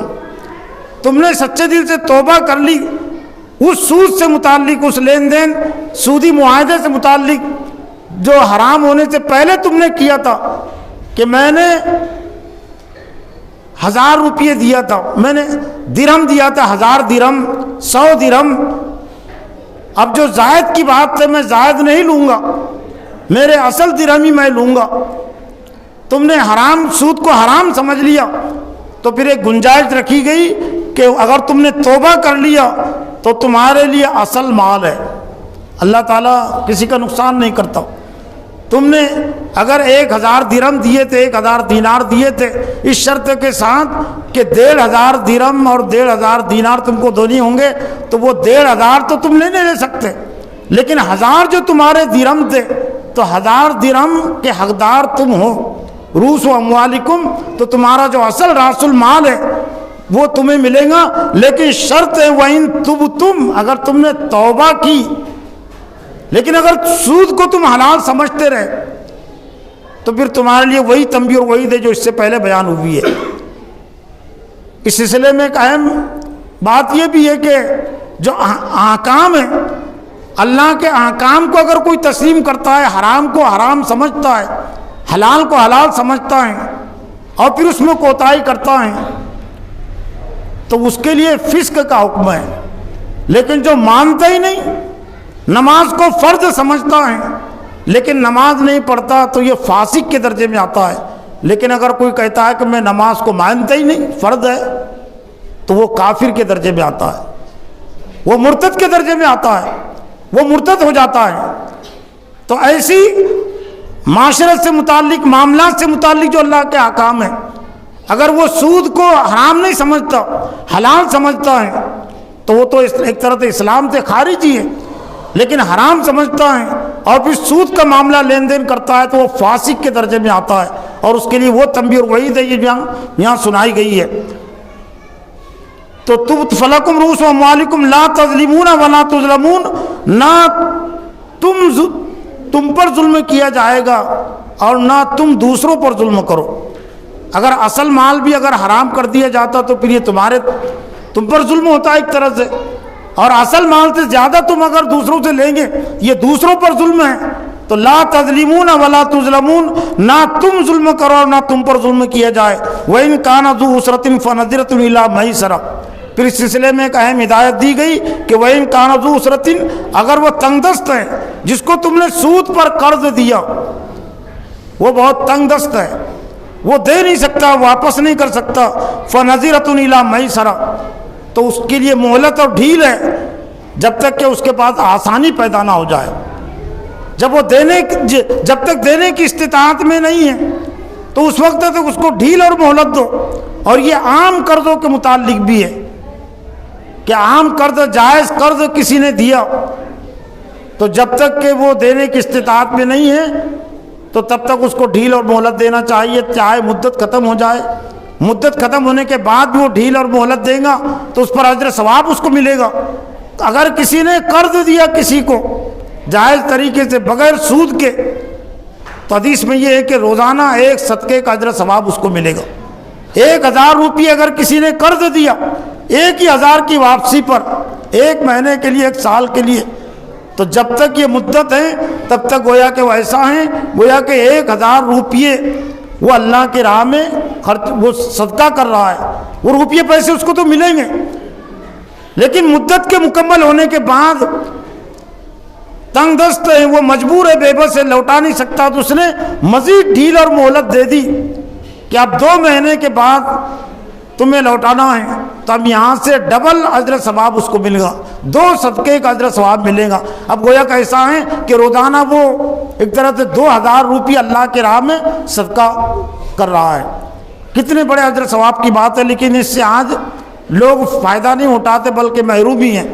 تم نے سچے دل سے توبہ کر لی اس سود سے متعلق، اس لین دین سودی معاہدے سے متعلق جو حرام ہونے سے پہلے تم نے کیا تھا، کہ میں نے 1000 روپیے دیا تھا، میں نے درہم دیا تھا، 1000 درہم، 100 درہم، اب جو زائد کی بات ہے میں زائد نہیں لوں گا، میرے اصل درہم ہی میں لوں گا۔ تم نے حرام، سود کو حرام سمجھ لیا، تو پھر ایک گنجائش رکھی گئی کہ اگر تم نے توبہ کر لیا تو تمہارے لیے اصل مال ہے، اللہ تعالیٰ کسی کا نقصان نہیں کرتا۔ تم نے اگر 1000 درہم دیے تھے، 1000 دینار دیے تھے، اس شرط کے ساتھ کہ 1500 درہم اور 1500 دینار تم کو دونی ہوں گے، تو وہ 1500 تو تم نہیں لے سکتے، لیکن 1000 جو تمہارے درہم تھے، تو 1000 درہم کے حقدار تم ہو، رؤوس اموالکم، تو تمہارا جو اصل راس المال ہے وہ تمہیں ملے گا، لیکن شرط ہے وَإِن تُبْتُمْ، اگر تم نے توبہ کی۔ لیکن اگر سود کو تم حلال سمجھتے رہے تو پھر تمہارے لیے وہی تنبیہ اور وعید ہے جو اس سے پہلے بیان ہوئی ہے۔ اس سلسلے میں ایک اہم بات یہ بھی ہے کہ جو احکام ہیں، اللہ کے احکام کو اگر کوئی تسلیم کرتا ہے، حرام کو حرام سمجھتا ہے، حلال کو حلال سمجھتا ہے اور پھر اس میں کوتاہی کرتا ہے، تو اس کے لیے فسق کا حکم ہے۔ لیکن جو مانتا ہی نہیں، نماز کو فرض سمجھتا ہے لیکن نماز نہیں پڑھتا، تو یہ فاسق کے درجے میں آتا ہے۔ لیکن اگر کوئی کہتا ہے کہ میں نماز کو مانتا ہی نہیں، فرض ہے، تو وہ کافر کے درجے میں آتا ہے، وہ مرتد کے درجے میں آتا ہے، وہ مرتد ہو جاتا ہے۔ تو ایسی معاشرت سے متعلق، معاملات سے متعلق جو اللہ کے احکام ہیں، اگر وہ سود کو حرام نہیں سمجھتا، حلال سمجھتا ہے، تو وہ تو ایک طرح سے اسلام سے خارج ہی ہے۔ لیکن حرام سمجھتا ہے اور پھر سود کا معاملہ لین دین کرتا ہے تو وہ فاسق کے درجے میں آتا ہے، اور اس کے لیے وہ تنبیہ اور وعید ہے یہ یہاں سنائی گئی ہے۔ تو فَلَكُمْ رُءُوسُ أَمْوَالِكُمْ لَا تَظْلِمُونَ وَلَا تُظْلَمُونَ، نہ تم پر ظلم کیا جائے گا اور نہ تم دوسروں پر ظلم کرو۔ اگر اصل مال بھی اگر حرام کر دیا جاتا تو پھر یہ تم پر ظلم ہوتا ہے ایک طرح سے، اور اصل مال سے زیادہ تم اگر دوسروں سے لیں گے یہ دوسروں پر ظلم ہے۔ تو لا تظلمون ولا تظلمون، نہ تم ظلم کرو اور نہ تم پر ظلم کیا جائے۔ وَإِن كَانَ ذُو عُسْرَةٍ فَنَظِرَةٌ إِلَىٰ مَيْسَرَةٍ، پھر اس سلسلے میں ایک اہم ہدایت دی گئی کہ وَإِن كَانَ ذُو عُسْرَةٍ، اگر وہ تنگ دست ہے، جس کو تم نے سود پر قرض دیا وہ بہت تنگ دست ہے، وہ دے نہیں سکتا، واپس نہیں کر سکتا، فَنَظِرَةٌ إِلَىٰ مَيْسَرَةٍ، تو اس کے لیے مہلت اور ڈھیل ہے جب تک کہ اس کے پاس آسانی پیدا نہ ہو جائے۔ جب تک دینے کی استطاعت میں نہیں ہے تو اس وقت تک اس کو ڈھیل اور مہلت دو۔ اور یہ عام قرضوں کے متعلق بھی ہے کہ عام قرض، جائز قرض کسی نے دیا تو جب تک کہ وہ دینے کی استطاعت میں نہیں ہے تو تب تک اس کو ڈھیل اور مہلت دینا چاہیے، چاہے مدت ختم ہو جائے۔ مدت ختم ہونے کے بعد بھی وہ ڈھیل اور مہلت دے گا تو اس پر اجر ثواب اس کو ملے گا۔ اگر کسی نے قرض دیا کسی کو جائز طریقے سے بغیر سود کے، تو حدیث میں یہ ہے کہ روزانہ ایک صدقے کا اجر ثواب اس کو ملے گا۔ 1000 روپیے اگر کسی نے قرض دیا 1,000 کی واپسی پر 1 مہینے کے لیے 1 سال کے لیے، تو جب تک یہ مدت ہے تب تک گویا کہ وہ ایسا ہیں گویا کہ 1,000 روپیے وہ اللہ کی راہ میں خرچ، وہ صدقہ کر رہا ہے، وہ روپیے پیسے اس کو تو ملیں گے، لیکن مدت کے مکمل ہونے کے بعد تنگ دست ہے، وہ مجبور ہے، بے بس ہے، لوٹا نہیں سکتا، تو اس نے مزید ڈھیل اور مہلت دے دی کہ اب 2 مہینے کے بعد تمہیں لوٹانا ہے، تو اب یہاں سے ڈبل اجر ثواب اس کو ملے گا، 2 صدقے کا اجر ثواب ملے گا۔ اب گویا کہ ایسا ہے کہ روزانہ وہ ایک طرح سے 2,000 روپیہ اللہ کے راہ میں صدقہ کر رہا ہے۔ کتنے بڑے اجر ثواب کی بات ہے، لیکن اس سے آج لوگ فائدہ نہیں اٹھاتے بلکہ محروم ہی ہیں۔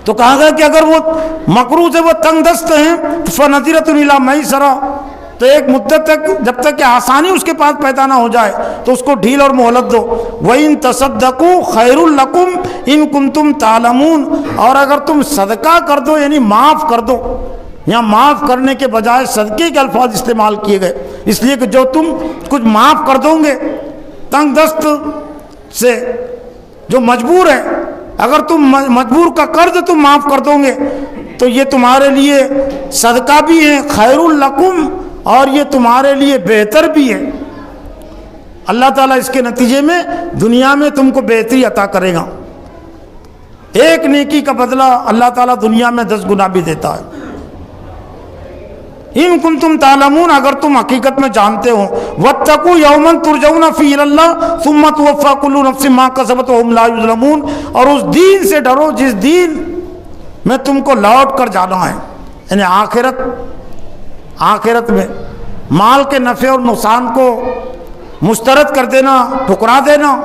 تو کہا گیا کہ اگر وہ مقروض ہے، وہ تنگ دست ہیں، فنظرۃ الی میسرہ، تو ایک مدت تک جب تک کہ آسانی اس کے پاس پیدا نہ ہو جائے تو اس کو ڈھیل اور مہلت دو۔ وَإِن تَصَدَّقُوا خَيْرٌ لَكُمْ إِن كُنتُمْ تَعْلَمُونَ، اور اگر تم صدقہ کر دو یعنی معاف کر دو، یہاں معاف کرنے کے بجائے صدقے کے الفاظ استعمال کیے گئے، اس لیے کہ جو تم کچھ معاف کر دو گے تنگ دست سے جو مجبور ہے، اگر تم مجبور کا قرض تم معاف کر دو گے تو یہ تمہارے لیے صدقہ بھی ہے، خیر لکم، اور یہ تمہارے لیے بہتر بھی ہے۔ اللہ تعالیٰ اس کے نتیجے میں دنیا میں تم کو بہتری عطا کرے گا، ایک نیکی کا بدلہ اللہ تعالیٰ دنیا میں 10 گنا بھی دیتا ہے۔ ان کنتم تعلمون، اگر تم حقیقت میں جانتے ہو، واتقوا یوما ترجعون فیہ الی اللہ ثم توفی کل نفس ما کسبت وہم لا یظلمون، اور اس دین سے ڈرو جس دن میں تم کو لوٹ کر جانا ہے، یعنی آخرت میں مال کے نفع اور نقصان کو مسترد کر دینا، ٹھکرا دینا،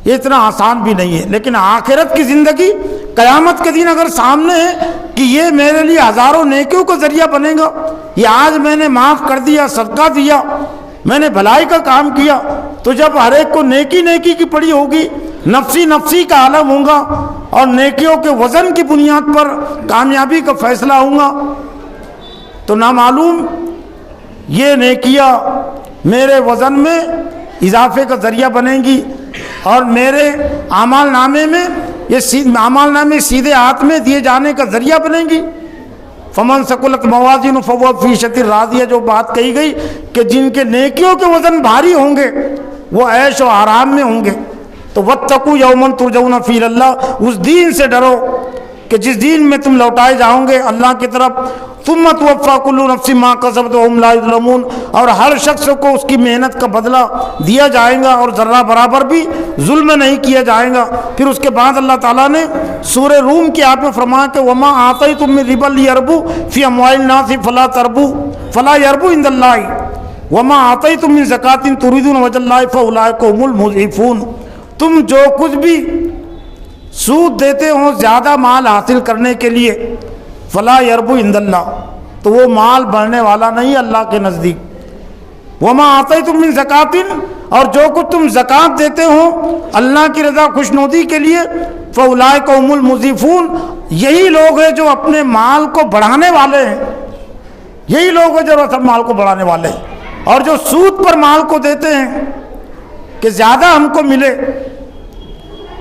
یہ اتنا آسان بھی نہیں ہے۔ لیکن آخرت کی زندگی قیامت کے دن اگر سامنے ہے کہ یہ میرے لیے ہزاروں نیکیوں کا ذریعہ بنے گا، یہ آج میں نے معاف کر دیا، صدقہ دیا، میں نے بھلائی کا کام کیا، تو جب ہر ایک کو نیکی نیکی کی پڑی ہوگی، نفسی نفسی کا عالم ہوگا، اور نیکیوں کے وزن کی بنیاد پر کامیابی کا فیصلہ ہوگا، تو نامعلوم یہ نیکیاں میرے وزن میں اضافے کا ذریعہ بنیں گی، اور میرے اعمال نامے میں یہ اعمال نامے سیدھے ہاتھ میں دیے جانے کا ذریعہ بنیں گی۔ فمن ثقلت موازینہ فہو فی عیشۃ راضیہ، جو بات کہی گئی کہ جن کے نیکیوں کے وزن بھاری ہوں گے وہ عیش و آرام میں ہوں گے۔ تو واتقوا یوما ترجعون فیہ الی اللہ، اس دین سے ڈرو کہ جس دین میں تم لوٹائے جاؤ گے اللہ کی طرف، ثم توفی کل نفس ما کسبت وہم لا یظلمون، اور ہر شخص کو اس کی محنت کا بدلہ دیا جائے گا اور ذرہ برابر بھی ظلم نہیں کیا جائے گا۔ پھر اس کے بعد اللہ تعالیٰ نے سورہ روم کی آیت میں فرمایا کہ وما آتیتم من ربا لیربو فی اموال الناس فلا یربو عند اللہ وما آتیتم من زکاۃ تریدون وجہ اللہ فاولئک هم المضعفون، تم جو کچھ بھی سود دیتے ہو زیادہ مال حاصل کرنے کے لیے، فلا یربو عند اللہ، تو وہ مال بڑھنے والا نہیں اللہ کے نزدیک۔ وما آتیتم من زکاۃ، اور جو کچھ تم زکوٰۃ دیتے ہو اللہ کی رضا خوشنودی کے لیے، فاولئک هم المضعفون، یہی لوگ ہیں جو اپنے مال کو بڑھانے والے ہیں، یہی لوگ ہیں جو اپنے مال کو بڑھانے والے ہیں، اور جو سود پر مال کو دیتے ہیں کہ زیادہ ہم کو ملے،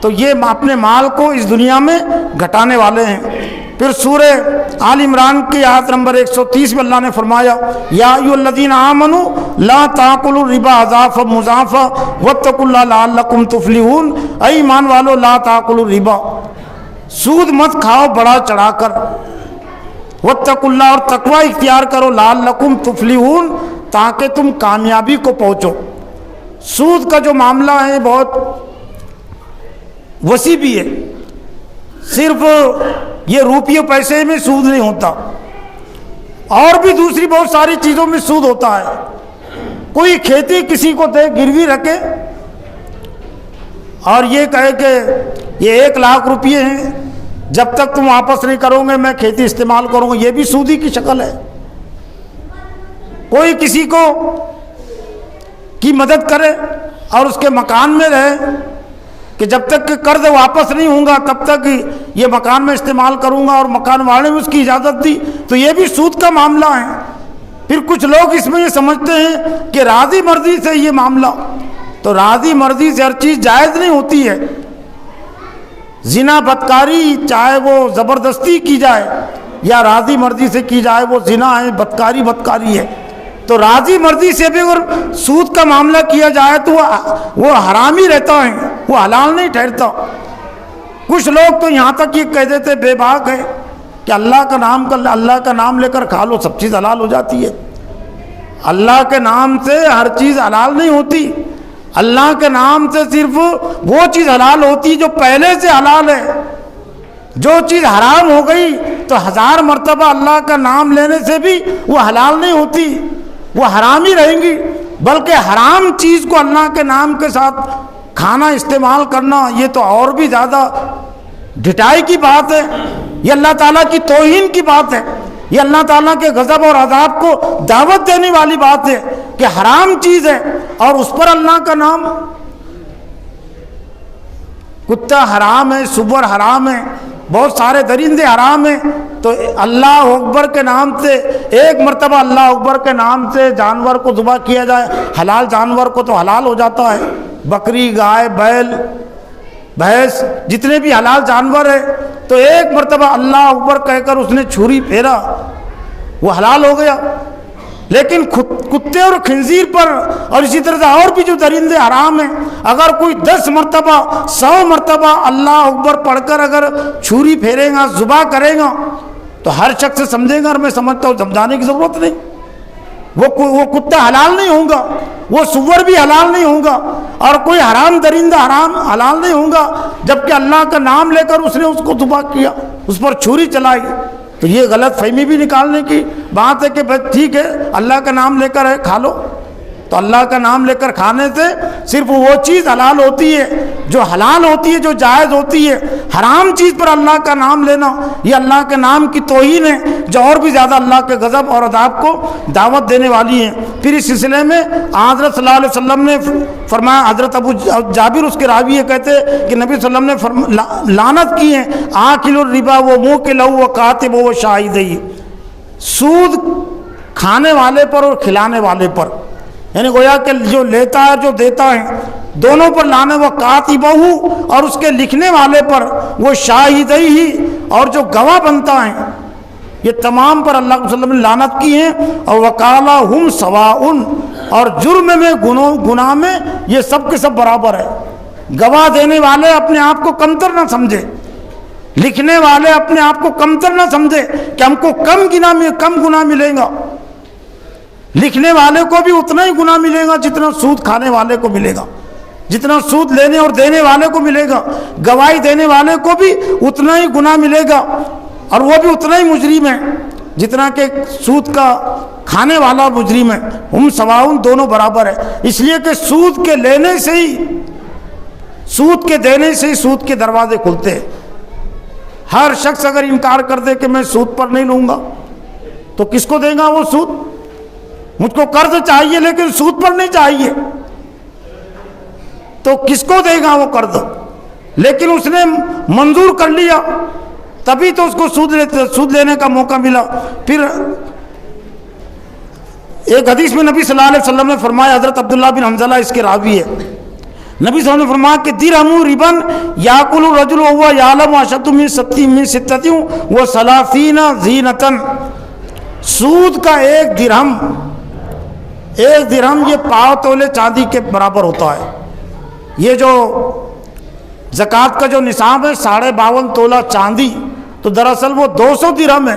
تو یہ اپنے مال کو اس دنیا میں گھٹانے والے ہیں۔ پھر سورہ آل عمران کی آیت نمبر 130 میں اللہ نے فرمایا یا ایھا الذین آمنوا لا تاکلوا الربا اضعافا مضاعفا واتقوا اللہ لعلکم تفلحون، اے ایمان والو لا تاکلوا الربا، سود مت کھاؤ بڑا چڑھا کر، واتقوا اللہ، اور تقوی اختیار کرو، لعلکم تفلحون، تاکہ تم کامیابی کو پہنچو۔ سود کا جو معاملہ ہے بہت وسیع بھی ہے، صرف یہ روپیے پیسے میں سود نہیں ہوتا، اور بھی دوسری بہت ساری چیزوں میں سود ہوتا ہے۔ کوئی کھیتی کسی کو دے گروی رکھے اور یہ کہے کہ یہ 1 لاکھ روپیے ہیں، جب تک تم واپس نہیں کرو گے میں کھیتی استعمال کروں گا، یہ بھی سودی کی شکل ہے۔ کوئی کسی کو کی مدد کرے اور اس کے مکان میں رہے کہ جب تک کہ قرض واپس نہیں ہوں گا تب تک یہ مکان میں استعمال کروں گا، اور مکان والے نے اس کی اجازت دی، تو یہ بھی سود کا معاملہ ہے۔ پھر کچھ لوگ اس میں یہ سمجھتے ہیں کہ راضی مرضی سے یہ معاملہ تو راضی مرضی سے ہر چیز جائز نہیں ہوتی ہے. زنا بدکاری چاہے وہ زبردستی کی جائے یا راضی مرضی سے کی جائے وہ زنا ہے، بدکاری ہے. تو راضی مرضی سے بھی اگر سود کا معاملہ کیا جائے تو وہ حرام ہی رہتا ہے، وہ حلال نہیں ٹھہرتا. کچھ لوگ تو یہاں تک یہ کہہ دیتے بے باک ہے کہ اللہ کا نام لے کر کھا لو سب چیز حلال ہو جاتی ہے. اللہ کے نام سے ہر چیز حلال نہیں ہوتی. اللہ کے نام سے صرف وہ چیز حلال ہوتی جو پہلے سے حلال ہے. جو چیز حرام ہو گئی تو 1000 مرتبہ اللہ کا نام لینے سے بھی وہ حلال نہیں ہوتی، وہ حرام ہی رہیں گی. بلکہ حرام چیز کو اللہ کے نام کے ساتھ کھانا استعمال کرنا یہ تو اور بھی زیادہ ڈھٹائی کی بات ہے. یہ اللہ تعالیٰ کی توہین کی بات ہے. یہ اللہ تعالیٰ کے غضب اور عذاب کو دعوت دینے والی بات ہے کہ حرام چیز ہے اور اس پر اللہ کا نام. کتا حرام ہے، سور حرام ہے، بہت سارے درندے حرام ہیں. تو اللہ اکبر کے نام سے ایک مرتبہ اللہ اکبر کے نام سے جانور کو ذبح کیا جائے، حلال جانور کو تو حلال ہو جاتا ہے. بکری، گائے، بیل، بھینس، جتنے بھی حلال جانور ہیں تو ایک مرتبہ اللہ اکبر کہہ کر اس نے چھری پھیرا وہ حلال ہو گیا. لیکن کتے اور خنزیر پر اور اسی طرح سے اور بھی جو درندے حرام ہیں، اگر کوئی 10 مرتبہ 100 مرتبہ اللہ اکبر پڑھ کر اگر چھری پھیرے گا، ذبح کرے گا تو ہر شخص سمجھے گا. اور میں سمجھتا ہوں سمجھانے کی ضرورت نہیں. وہ کتا حلال نہیں ہوگا، وہ سور بھی حلال نہیں ہوگا، اور کوئی حرام درندہ حلال نہیں ہوگا جبکہ اللہ کا نام لے کر اس نے اس کو ذبح کیا، اس پر چھری چلائی. تو یہ غلط فہمی بھی نکالنے کی بات ہے کہ بس ٹھیک ہے اللہ کا نام لے کر کھا لو. تو اللہ کا نام لے کر کھانے سے صرف وہ چیز حلال ہوتی ہے جو حلال ہوتی ہے، جو جائز ہوتی ہے. حرام چیز پر اللہ کا نام لینا یہ اللہ کے نام کی توہین ہے جو اور بھی زیادہ اللہ کے غضب اور عذاب کو دعوت دینے والی ہے. پھر اس سلسلے میں حضرت صلی اللہ علیہ وسلم نے فرمایا، حضرت ابو جابر اس کے راوی یہ کہتے کہ نبی صلی اللہ علیہ وسلم نے لعنت کی ہے آکل الربا و موکلہ و کاتب و شاہدہ، سود کھانے والے پر اور کھلانے والے پر، یعنی گویا کہ جو لیتا ہے جو دیتا ہے دونوں پر لانے، وہ کاتبہ اور اس کے لکھنے والے پر، وہ شاہدہ ہی اور جو گواہ بنتا ہے، یہ تمام پر اللہ صلی اللہ علیہ وسلم نے لعنت کی ہے. اور وقالا ہم سواء، اور جرم میں گناہ میں یہ سب کے سب برابر ہے. گواہ دینے والے اپنے آپ کو کمتر نہ سمجھے، لکھنے والے اپنے آپ کو کمتر نہ سمجھے کہ ہم کو کم گناہ ملے گا. لکھنے والے کو بھی اتنا ہی گناہ ملے گا جتنا سود کھانے والے کو ملے گا، جتنا سود لینے اور دینے والے کو ملے گا. گواہی دینے والے کو بھی اتنا ہی گناہ ملے گا اور وہ بھی اتنا ہی مجرم ہے جتنا کہ سود کا کھانے والا مجرم ہے. ہم سواؤن، دونوں برابر ہے. اس لیے کہ سود کے لینے سے ہی، سود کے دینے سے ہی سود کے دروازے کھلتے ہیں. ہر شخص اگر انکار کر دے کہ میں سود پر نہیں لوں گا تو کس کو دے گا وہ سود؟ مجھ کو قرض چاہیے لیکن سود پر نہیں چاہیے تو کس کو دے گا وہ قرض؟ لیکن اس نے منظور کر لیا تبھی تو اس کو سود لینے کا موقع ملا. پھر ایک حدیث میں نبی صلی اللہ علیہ وسلم نے فرمایا، حضرت عبداللہ بن حنظلہ اس کے راوی ہے، نبی صلی اللہ علیہ وسلم نے فرمایا کہ درہم ربن یاکل الرجل وهو یعلم اشد من 60 و30 زینۃ. سود کا ایک درہم یہ پاؤ تولے چاندی کے برابر ہوتا ہے. یہ جو زکوٰۃ کا جو نصاب ہے 52.5 تولہ چاندی، تو دراصل وہ 200 درہم ہے.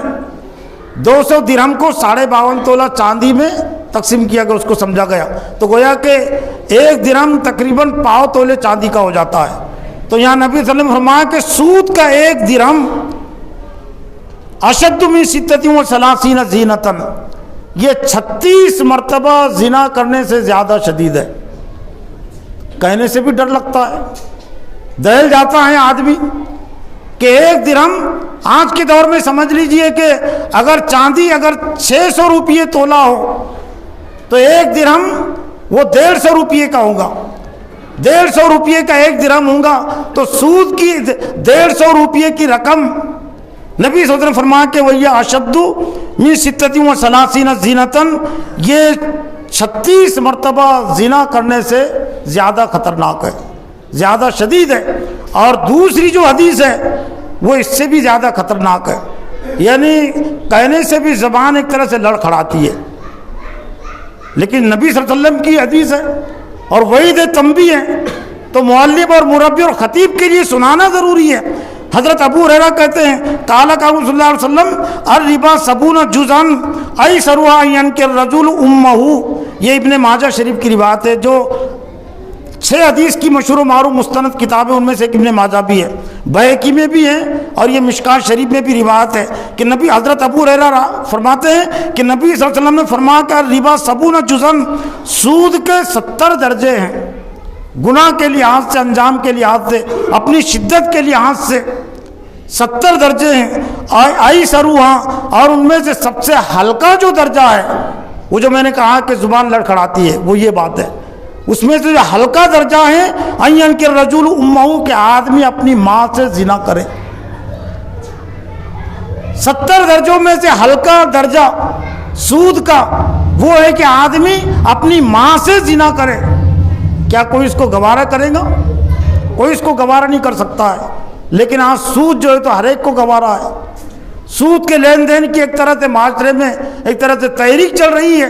200 درہم کو 52.5 تولہ چاندی میں تقسیم کیا گیا، اس کو سمجھا گیا تو گویا کہ ایک درہم تقریباً پاؤ تولے چاندی کا ہو جاتا ہے. تو یہاں نبی صلی اللہ علیہ وسلم نے فرمایا کہ سود کا ایک درہم اشد من 36 زینۃ، یہ 36 مرتبہ زنا کرنے سے زیادہ شدید ہے. کہنے سے بھی ڈر لگتا ہے، دہل جاتا ہے آدمی کہ ایک درہم آج کے دور میں سمجھ لیجئے کہ اگر چاندی 600 روپیے تولہ ہو تو ایک درہم وہ 150 روپیے کا ہوگا. 150 روپیے کا ایک درہم ہوگا تو سود کی 150 روپیے کی رقم نبی صلی اللہ علیہ وسلم نے فرمایا کہ وہ یہ اشد من 36 زینۃ، یہ 36 مرتبہ زنا کرنے سے زیادہ خطرناک ہے، زیادہ شدید ہے، اور دوسری جو حدیث ہے وہ اس سے بھی زیادہ خطرناک ہے، یعنی کہنے سے بھی زبان ایک طرح سے لڑکھڑاتی ہے، لیکن نبی صلی اللہ علیہ وسلم کی حدیث ہے اور وعید تنبیہ ہے، تو معلم اور مربی اور خطیب کے لیے سنانا ضروری ہے۔ حضرت ابو ہریرہ کہتے ہیں قال صلی اللہ علیہ وسلم الربا 70 جزءا ایسرها ان ينكر الرجل امه، یہ ابن ماجہ شریف کی روایت ہے، جو 6 حدیث کی مشہور و معروف مستند کتابیں ان میں سے ایک ابن ماجہ بھی ہے، بہقی میں بھی ہے، اور یہ مشکات شریف میں بھی روایت ہے کہ نبی حضرت ابو ہریرہ فرماتے ہیں کہ نبی صلی اللہ علیہ وسلم نے فرمایا کہ الربا 70 جزءا، سود کے 70 درجے ہیں، گناہ کے لحاظ سے، انجام کے لحاظ سے، اپنی شدت کے لحاظ سے 70 درجے ہیں، ایسرها، اور ان میں سے سب سے ہلکا جو درجہ ہے، وہ جو میں نے کہا کہ زبان لڑکھڑاتی ہے، وہ یہ بات ہے، اس میں سے جو ہلکا درجہ ہے ان ينكر الرجل امه، کہ آدمی اپنی ماں سے زنا کرے۔ 70 درجوں میں سے ہلکا درجہ سود کا وہ ہے کہ آدمی اپنی ماں سے زنا کرے۔ کیا کوئی اس کو گوارا کرے گا؟ کوئی اس کو گوارا نہیں کر سکتا ہے، لیکن آج سود جو ہے تو ہر ایک کو گوارا ہے۔ سود کے لین دین کی ایک طرح سے معاشرے میں ایک طرح سے تحریک چل رہی ہے،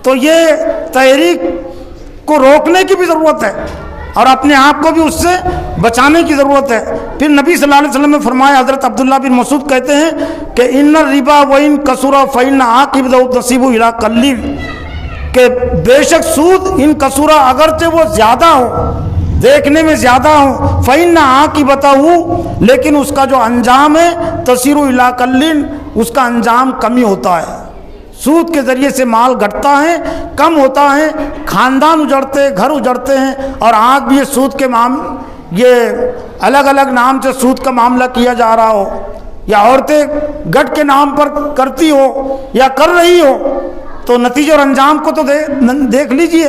تو یہ تحریک کو روکنے کی بھی ضرورت ہے اور اپنے آپ کو بھی اس سے بچانے کی ضرورت ہے۔ پھر نبی صلی اللہ علیہ وسلم نے فرمایا، حضرت عبداللہ بن مسعود کہتے ہیں کہ ان الربا وان کثر فان عاقبۃ نصیب الی قلیل، کہ بے شک سود ان کثورا، اگرچہ وہ زیادہ ہو، دیکھنے میں زیادہ ہو، فإن عاقبتہ، لیکن اس کا جو انجام ہے تصیر الی قلیل، اس کا انجام کمی ہوتا ہے۔ سود کے ذریعے سے مال گھٹتا ہے، کم ہوتا ہے، خاندان اجڑتے، گھر اجڑتے ہیں، اور آج بھی یہ سود کے یہ الگ الگ نام سے سود کا معاملہ کیا جا رہا ہو، یا عورتیں گٹ کے نام پر کرتی ہو یا کر رہی ہو، تو نتیجہ اور انجام کو تو دیکھ لیجئے۔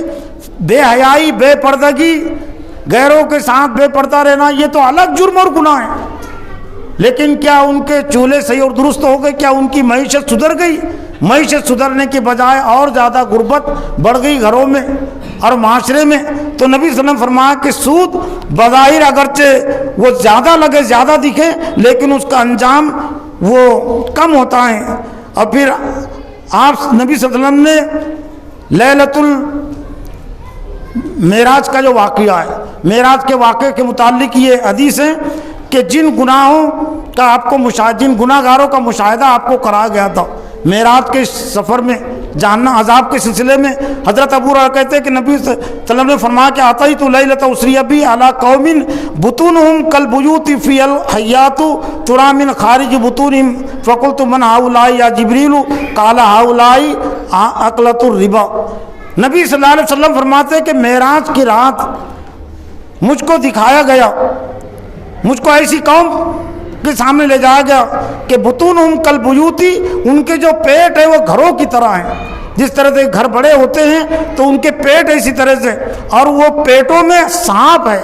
بے حیائی، بے پردگی، غیروں کے ساتھ بے پردہ رہنا، یہ تو الگ جرم اور گناہ ہے، لیکن کیا ان کے چولہے صحیح اور درست ہو گئے؟ کیا ان کی معیشت سدھر گئی؟ معیشت سدھرنے کے بجائے اور زیادہ غربت بڑھ گئی گھروں میں اور معاشرے میں۔ تو نبی صلی اللہ علیہ وسلم فرمایا کہ سود بظاہر اگرچہ وہ زیادہ لگے، زیادہ دکھے، لیکن اس کا انجام وہ کم ہوتا ہے۔ اور پھر آپ نبی صلی اللہ علیہ وسلم نے لیلۃ المعراج کا جو واقعہ ہے، معراج کے واقعے کے متعلق یہ حدیث ہے کہ جن گناہوں کا آپ کو جن گناہ گاروں کا مشاہدہ آپ کو کرایا گیا تھا معراج کے سفر میں، جہنم عذاب کے سلسلے میں، حضرت ابو ہریرہ کہتے ہیں کہ نبی صلی اللہ علیہ وسلم نے فرمایا کہ اتیت لیلۃ اسری بی علی قوم بطونہم کالبیوت فی الحیات تری من خارج بطونہم فقلت من ہؤلاء یا جبریل قال ہؤلاء اکلۃ الربا۔ نبی صلی اللہ علیہ وسلم فرماتے ہیں کہ معراج کی رات مجھ کو دکھایا گیا، مجھ کو ایسی قوم کے سامنے لے جایا گیا کہ بطونہم کالبیوتی، ان کے جو پیٹ ہے وہ گھروں کی طرح ہیں، جس طرح سے گھر بڑے ہوتے ہیں تو ان کے پیٹ اسی طرح سے، اور وہ پیٹوں میں سانپ ہے،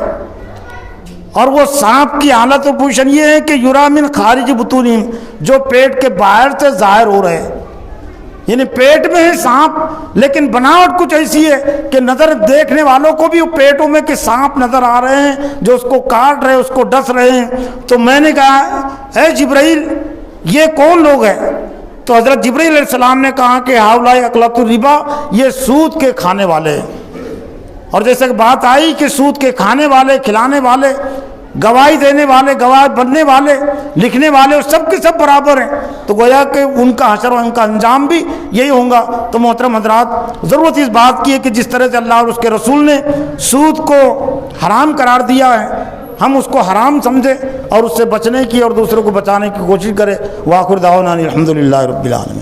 اور وہ سانپ کی حالت و پوزیشن یہ ہے کہ یرا من خارج بطونہم، جو پیٹ کے باہر سے ظاہر ہو رہے ہیں، یعنی پیٹ میں ہے سانپ، لیکن بناوٹ کچھ ایسی ہے کہ نظر دیکھنے والوں کو بھی پیٹوں میں کہ سانپ نظر آ رہے ہیں جو اس کو کاٹ رہے ہیں، اس کو ڈس رہے ہیں۔ تو میں نے کہا اے جبرائیل یہ کون لوگ ہیں؟ تو حضرت جبرائیل علیہ السلام نے کہا کہ ہؤلاء اکلۃ الربا، یہ سود کے کھانے والے ہیں۔ اور جیسے کہ بات آئی کہ سود کے کھانے والے، کھلانے والے، گواہی دینے والے، گواہ بننے والے، لکھنے والے، سب کے سب برابر ہیں، تو گویا کہ ان کا حشر و ان کا انجام بھی یہی ہوگا۔ تو محترم حضرات، ضرورت اس بات کی ہے کہ جس طرح سے اللہ اور اس کے رسول نے سود کو حرام قرار دیا ہے، ہم اس کو حرام سمجھیں اور اس سے بچنے کی اور دوسروں کو بچانے کی کوشش کریں۔ وآخر دعوانا الحمدللہ رب العالمین۔